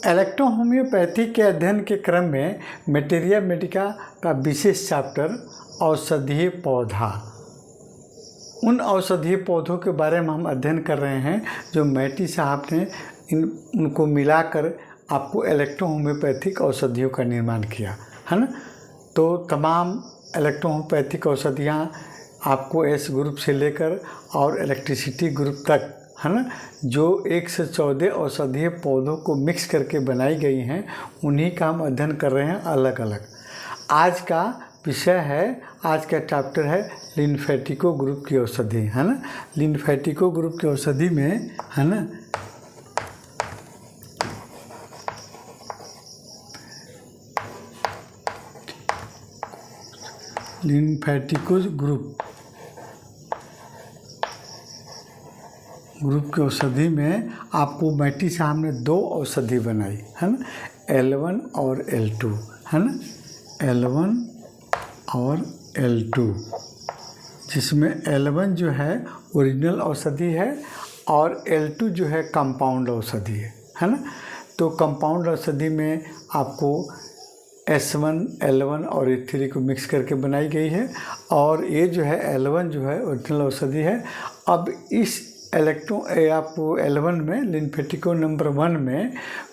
Electrohomoeopathy के अध्ययन के क्रम में मेटेरिया मेडिका का विशेष चैप्टर औषधीय पौधा। उन औषधीय पौधों के बारे में हम अध्ययन कर रहे हैं जो मैटी साहब ने उनको मिलाकर आपको इलेक्ट्रोहोम्योपैथिक औषधियों का निर्माण किया है ना। तो तमाम इलेक्ट्रोहोम्योपैथिक औषधियाँ आपको एस ग्रुप से लेकर और इलेक्ट्रिसिटी ग्रुप तक है ना, जो 1 से 14 औषधीय पौधों को मिक्स करके बनाई गई हैं, उन्हीं का हम अध्ययन कर रहे हैं अलग अलग। आज का विषय है, आज का चैप्टर है लिम्फेटिको ग्रुप की औषधि है ना। लिम्फेटिको ग्रुप की औषधि में है ना लिम्फेटिको ग्रुप की औषधि में आपको मैटी साहब ने 2 औषधि बनाई है ना, L1 और L2 है ना, L1 और L2, जिसमें L1 जो है ओरिजिनल औषधि है और L2 जो है कंपाउंड औषधि है ना। तो कंपाउंड औषधि में आपको S1, L1 और E3 को मिक्स करके बनाई गई है और ये जो है L1 जो है ओरिजिनल औषधि है। अब इस आपको L1 में लिम्फेटिको नंबर 1 में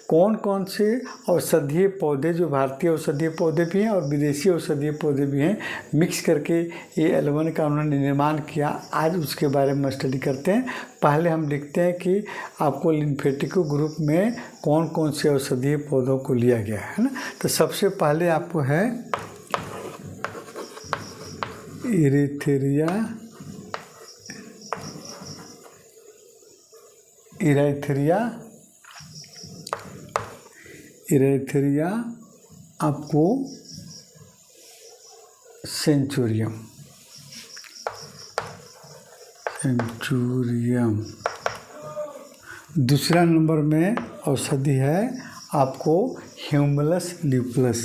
कौन कौन से औषधीय पौधे, जो भारतीय औषधीय पौधे भी हैं और विदेशी औषधीय पौधे भी हैं, मिक्स करके ये L1 का उन्होंने निर्माण किया। आज उसके बारे में स्टडी करते हैं। पहले हम लिखते हैं कि आपको लिम्फेटिको ग्रुप में कौन कौन से औषधीय पौधों को लिया गया है ना। तो सबसे पहले आपको है इरेथेरिया, आपको सेंचुरियम, दूसरा नंबर में औषधि है आपको ह्यूमुलस ल्यूपुलस।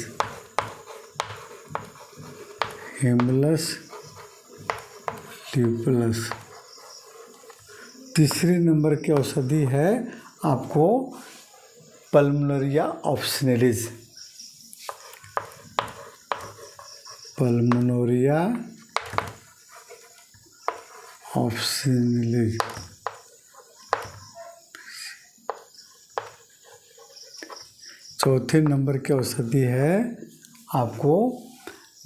तीसरे नंबर की औषधि है आपको पल्मोनरिया ऑप्शनलिस, चौथे नंबर की औषधि है आपको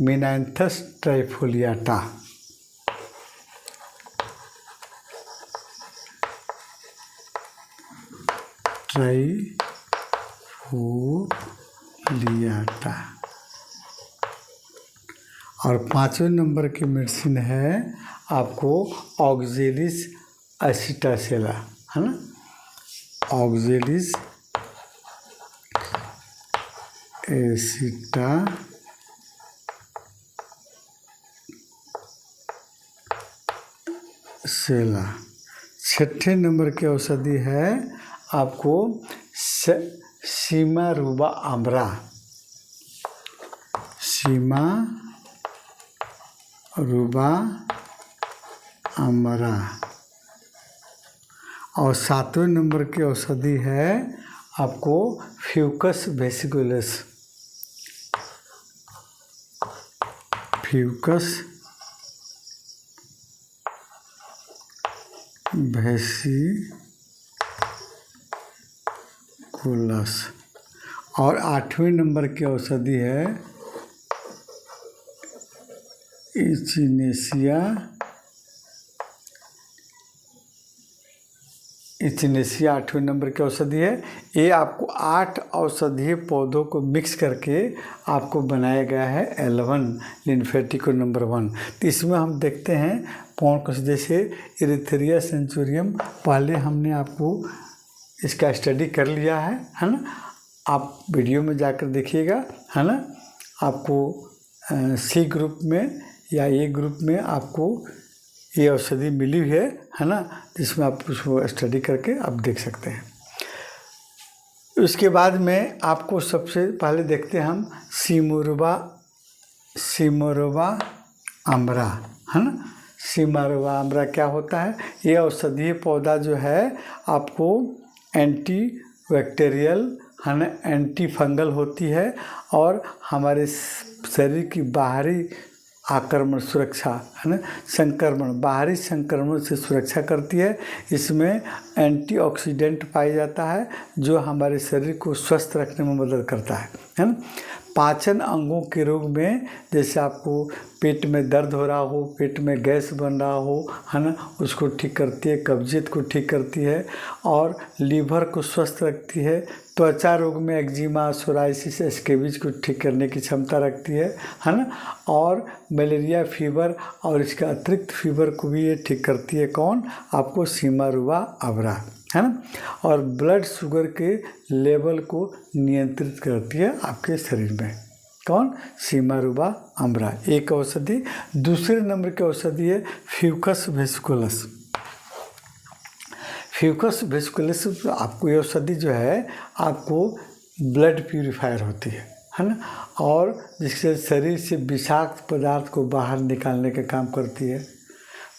मिनांथस ट्राइफोलियाटा, और पाँचवें नंबर की मेडिसिन है आपको ऑक्जेलिस एसिटासेला है ना, ऑक्जेलिस एसिटासेला। छठे नंबर की औषधि है आपको सीमारुबा आम्रा। और सातवें नंबर की औषधि है आपको फ्यूकस वेसिकुलस, और आठवें नंबर की औषधि है इचिनेसिया, आठवें नंबर की औषधि है। ये आपको 8 औषधीय पौधों को मिक्स करके आपको बनाया गया है L1 लिम्फेटिको नंबर 1। तो इसमें हम देखते हैं कौन कौन से, जैसे इरेथेरिया सेंचुरियम पहले हमने आपको इसका स्टडी कर लिया है ना। आप वीडियो में जाकर देखिएगा है ना। आपको C ग्रुप में या A ग्रुप में आपको ये औषधि मिली हुई है ना, जिसमें आप उसको स्टडी करके आप देख सकते हैं। उसके बाद में आपको सबसे पहले देखते हैं हम सीमोरुबा आम्रा है ना। सीमोरुबा आम्रा क्या होता है? ये औषधीय पौधा जो है आपको एंटी बैक्टीरियल है ना एंटी फंगल होती है और हमारे शरीर की बाहरी आक्रमण सुरक्षा है ना संक्रमण बाहरी संक्रमण से सुरक्षा करती है। इसमें एंटीऑक्सीडेंट पाया जाता है जो हमारे शरीर को स्वस्थ रखने में मदद करता है ना। पाचन अंगों के रोग में जैसे आपको पेट में दर्द हो रहा हो, पेट में गैस बन रहा हो, है ना, उसको ठीक करती है। कब्जियत को ठीक करती है और लीवर को स्वस्थ रखती है। त्वचा रोग में एक्जिमा, सोराइसिस, स्कैबिज को ठीक करने की क्षमता रखती है ना। और मलेरिया फीवर और इसके अतिरिक्त फीवर को भी ये ठीक करती है। कौन? आपको सीमारुआ अबरा, है ना। और ब्लड शुगर के लेवल को नियंत्रित करती है आपके शरीर में। कौन? सीमारुआ अम्बरा एक औषधि। दूसरे नंबर की औषधि है फ्यूकस वेस्कुलस। फ्यूकस वेस्कुलस आपको ये औषधि जो है आपको ब्लड प्यूरिफायर होती है ना, और जिससे शरीर से विषाक्त पदार्थ को बाहर निकालने का काम करती है।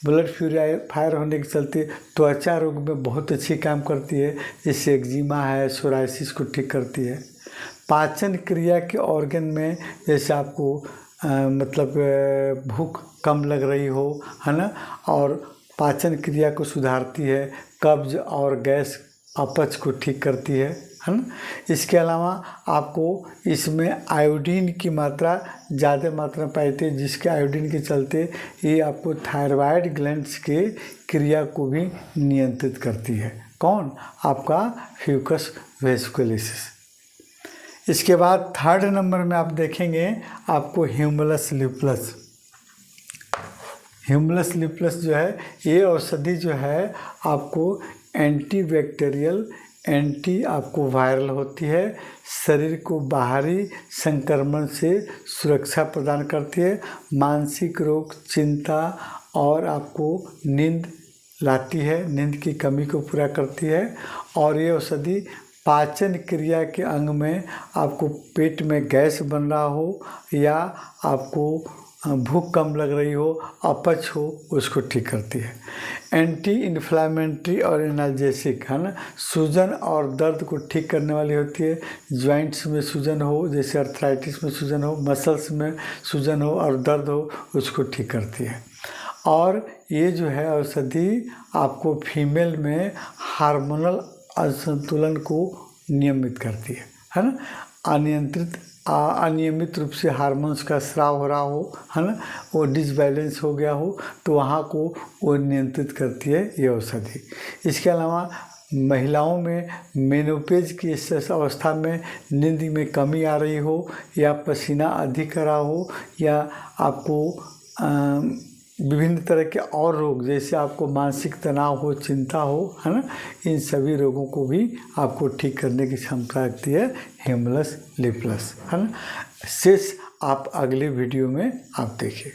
ब्लड प्यूरिफायर होने के चलते त्वचा रोग में बहुत अच्छी काम करती है, जैसे एक्जिमा है, सोराइसिस को ठीक करती है। पाचन क्रिया के ऑर्गन में जैसे आपको मतलब भूख कम लग रही हो, है ना, और पाचन क्रिया को सुधारती है। कब्ज और गैस अपच को ठीक करती है ना। इसके अलावा आपको इसमें आयोडीन की मात्रा ज़्यादा मात्रा में पाई जाती है, जिसके आयोडीन के चलते ये आपको थायराइड ग्लैंड्स के क्रिया को भी नियंत्रित करती है। कौन? आपका फ्यूकस वेस्कुलस। इसके बाद थर्ड नंबर में आप देखेंगे आपको ह्यूमुलस लुपुलस। ह्यूमुलस लुपुलस जो है ये औषधि जो है आपको एंटीबैक्टीरियल, एंटी आपको वायरल होती है। शरीर को बाहरी संक्रमण से सुरक्षा प्रदान करती है। मानसिक रोग, चिंता और आपको नींद लाती है, नींद की कमी को पूरा करती है। और ये औषधि पाचन क्रिया के अंग में आपको पेट में गैस बन रहा हो या आपको भूख कम लग रही हो, अपच हो, उसको ठीक करती है। एंटी इन्फ्लामेटरी और एनाल्जेसिक, है ना, सूजन और दर्द को ठीक करने वाली होती है। जॉइंट्स में सूजन हो, जैसे अर्थराइटिस में सूजन हो, मसल्स में सूजन हो और दर्द हो, उसको ठीक करती है। और ये जो है औषधि आपको फीमेल में हार्मोनल असंतुलन को नियमित करती है ना। अनियमित रूप से हार्मोन्स का स्राव हो रहा हो, है ना, वो डिसबैलेंस हो गया हो, तो वहाँ को वो नियंत्रित करती है ये औषधि। इसके अलावा महिलाओं में मेनोपेज की इस अवस्था में नींद में कमी आ रही हो या पसीना अधिक आ रहा हो या आपको विभिन्न तरह के और रोग जैसे आपको मानसिक तनाव हो, चिंता हो, है ना, इन सभी रोगों को भी आपको ठीक करने की क्षमता रखती है ह्यूमुलस लुपुलस, है ना। शेष आप अगले वीडियो में आप देखिए।